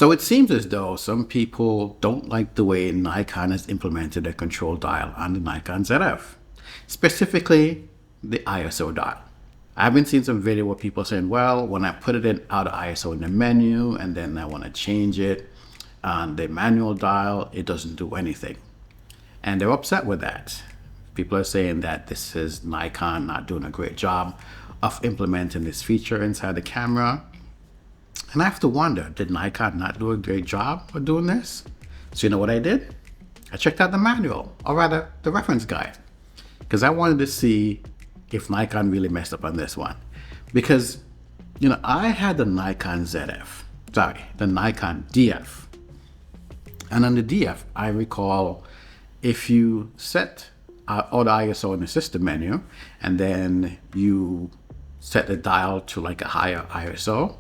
So it seems as though some people don't like the way Nikon has implemented a control dial on the Nikon ZF, specifically the ISO dial. I've been seeing some video where people are saying, well, when I put it in out of ISO in the menu and then I want to change it on the manual dial, it doesn't do anything. And they're upset with that. People are saying that this is Nikon not doing a great job of implementing this feature inside the camera. And I have to wonder, did Nikon not do a great job of doing this? So you know what I did? I checked out the manual, or rather the reference guide, because I wanted to see if Nikon really messed up on this one. Because, you know, I had the Nikon DF. And on the DF, I recall if you set auto ISO in the system menu, and then you set the dial to like a higher ISO,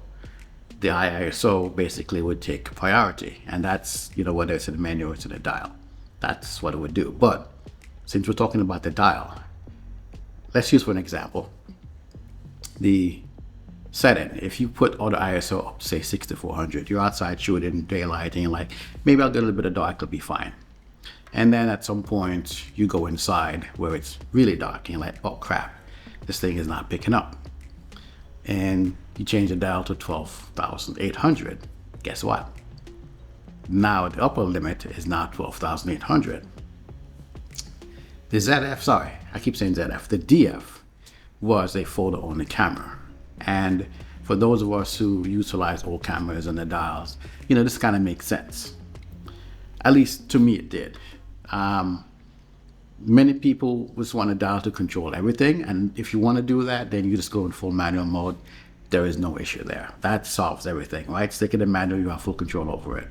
the ISO basically would take priority. And that's, you know, whether it's in the menu or it's in the dial. That's what it would do. But since we're talking about the dial, let's use for an example, the setting. If you put auto ISO up to say 6400, you're outside shooting daylight and you're like, maybe I'll get a little bit of dark, it'll be fine. And then at some point you go inside where it's really dark and you're like, oh crap, this thing is not picking up. And you change the dial to 12,800. Guess what? Now the upper limit is now 12,800. The ZF, sorry, I keep saying ZF, the DF was a photo-only camera. And for those of us who utilize old cameras and the dials, you know, this kind of makes sense. At least to me it did. Many people just want a dial to control everything. And if you want to do that, then you just go in full manual mode. There is no issue there. That solves everything, right? Stick it in manual, you have full control over it.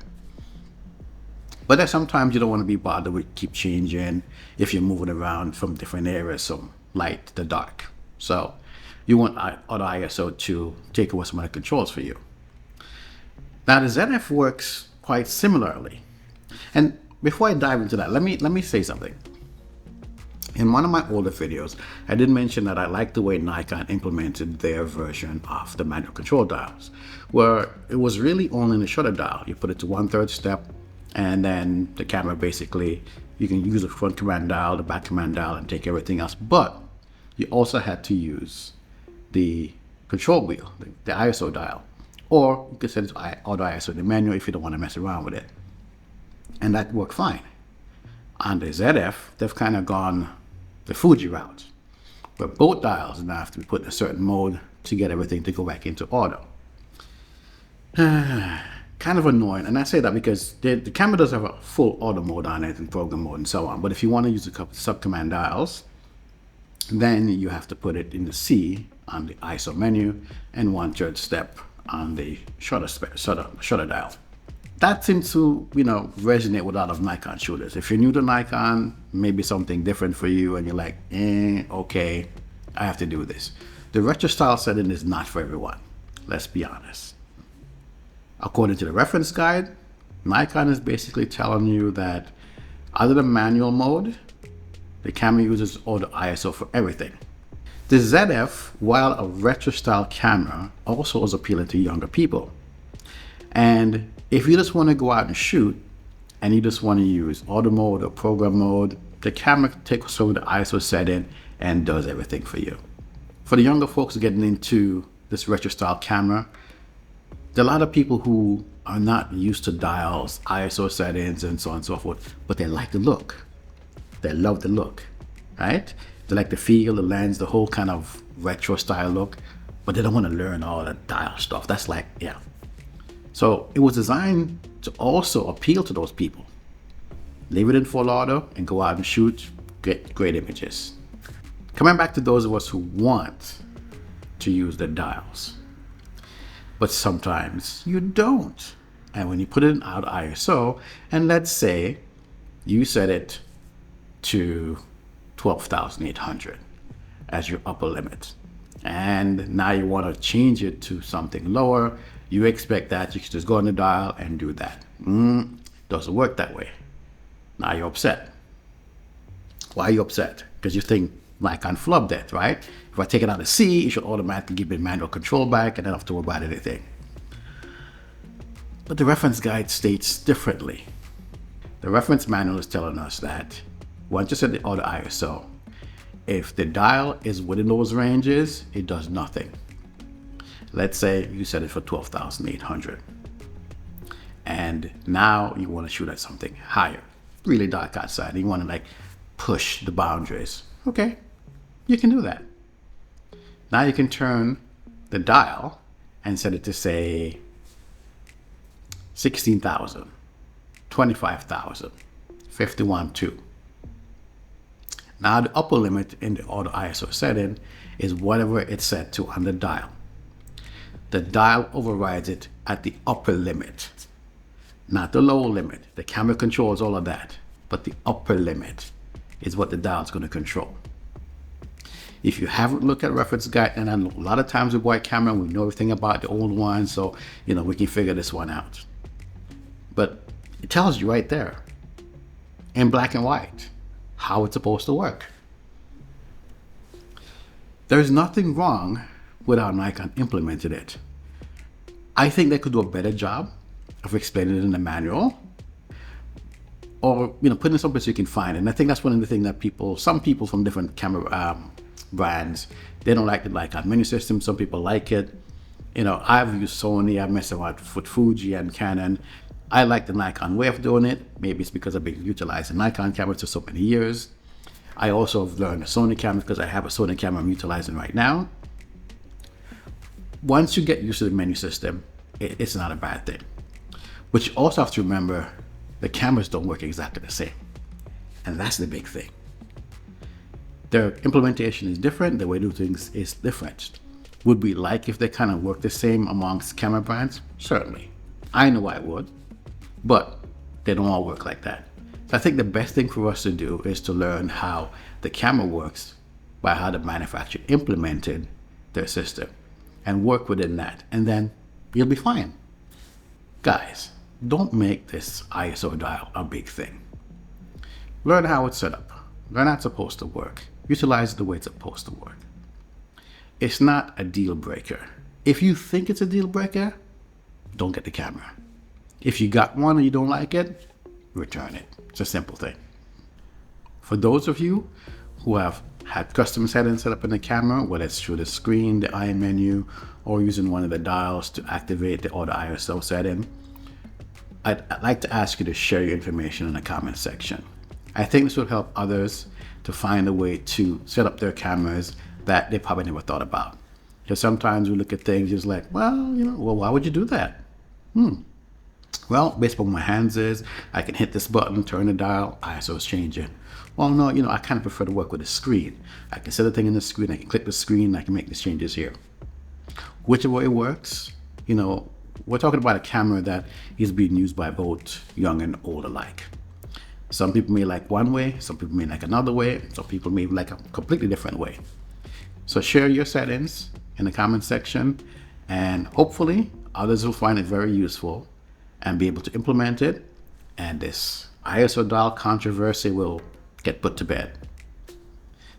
But then sometimes you don't want to be bothered with keep changing if you're moving around from different areas, from light to dark. So you want auto ISO to take away some of the controls for you. Now the ZF works quite similarly. And before I dive into that, let me say something. In one of my older videos, I did mention that I like the way Nikon implemented their version of the manual control dials, where it was really only in the shutter dial. You put it to 1/3 step, and then the camera basically, you can use the front command dial, the back command dial, and take everything else. But you also had to use the control wheel, the ISO dial, or you could set it to auto ISO in the manual if you don't want to mess around with it. And that worked fine. On the ZF, they've kind of gone the Fuji route, where both dials now have to be put in a certain mode to get everything to go back into auto. Kind of annoying, and I say that because the camera does have a full auto mode on it and program mode and so on, but if you want to use the sub-command dials, then you have to put it in the C on the ISO menu and 1/3 step on the shutter dial. That seems to, you know, resonate with a lot of Nikon shooters. If you're new to Nikon, maybe something different for you and you're like, okay, I have to do this. The retro style setting is not for everyone, let's be honest. According to the reference guide, Nikon is basically telling you that other than manual mode, the camera uses auto ISO for everything. The ZF, while a retro style camera, also is appealing to younger people. And if you just want to go out and shoot, and you just want to use auto mode or program mode, the camera takes over the ISO setting and does everything for you. For the younger folks getting into this retro style camera, there are a lot of people who are not used to dials, ISO settings, and so on and so forth, but they like the look. They love the look, right? They like the feel, the lens, the whole kind of retro style look, but they don't want to learn all the dial stuff. That's like, yeah. So it was designed to also appeal to those people. Leave it in full auto and go out and shoot, get great images. Coming back to those of us who want to use the dials, but sometimes you don't. And when you put it in auto ISO, and let's say you set it to 12,800 as your upper limit, and now you want to change it to something lower, you expect that you can just go on the dial and do that. Doesn't work that way. Now you're upset. Why are you upset? Because you think Nikon flubbed it, right? If I take it out of C, it should automatically give me manual control back and I don't have to worry about anything. But the reference guide states differently. The reference manual is telling us that once you set the auto ISO, if the dial is within those ranges, it does nothing. Let's say you set it for 12,800. And now you want to shoot at something higher, really dark outside. And you want to like push the boundaries. Okay, you can do that. Now you can turn the dial and set it to say 16,000, 25,000, 51.2. Now the upper limit in the auto ISO setting is whatever it's set to on the dial. The dial overrides it at the upper limit, not the lower limit. The camera controls all of that, but the upper limit is what the dial is going to control. If you haven't looked at reference guide, and I know a lot of times we buy a camera and we know everything about the old one, so we can figure this one out. But it tells you right there, in black and white, how it's supposed to work. There's nothing wrong with how Nikon implemented it. I think they could do a better job of explaining it in the manual, or putting it someplace you can find it. And I think that's one of the things that some people from different camera brands, they don't like the Nikon menu system. Some people like it. I've used Sony, I've messed around with Fuji and Canon. I like the Nikon way of doing it. Maybe it's because I've been utilizing Nikon cameras for so many years. I also have learned the Sony camera because I have a Sony camera I'm utilizing right now. Once you get used to the menu system, it's not a bad thing. But you also have to remember the cameras don't work exactly the same. And that's the big thing. Their implementation is different. The way they do things is different. Would we like if they kind of work the same amongst camera brands? Certainly. I know I would. But they don't all work like that. So I think the best thing for us to do is to learn how the camera works by how the manufacturer implemented their system and work within that. And then you'll be fine. Guys, don't make this ISO dial a big thing. Learn how it's set up. Learn how it's supposed to work. Utilize it the way it's supposed to work. It's not a deal breaker. If you think it's a deal breaker, don't get the camera. If you got one and you don't like it, return it. It's a simple thing. For those of you who have had custom settings set up in the camera, whether it's through the screen, the eye menu, or using one of the dials to activate the auto ISO setting, I'd like to ask you to share your information in the comment section. I think this will help others to find a way to set up their cameras that they probably never thought about. Because sometimes we look at things just like, well, why would you do that? Well, based on what my hands is, I can hit this button, turn the dial, ISO is changing. Well, no, I kind of prefer to work with a screen. I can set a thing in the screen, I can click the screen, I can make these changes here. Whichever way it works, we're talking about a camera that is being used by both young and old alike. Some people may like one way, some people may like another way, some people may like a completely different way. So share your settings in the comment section, and hopefully others will find it very useful and be able to implement it, and this ISO dial controversy will get put to bed.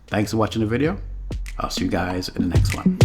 Thanks for watching the video. I'll see you guys in the next one.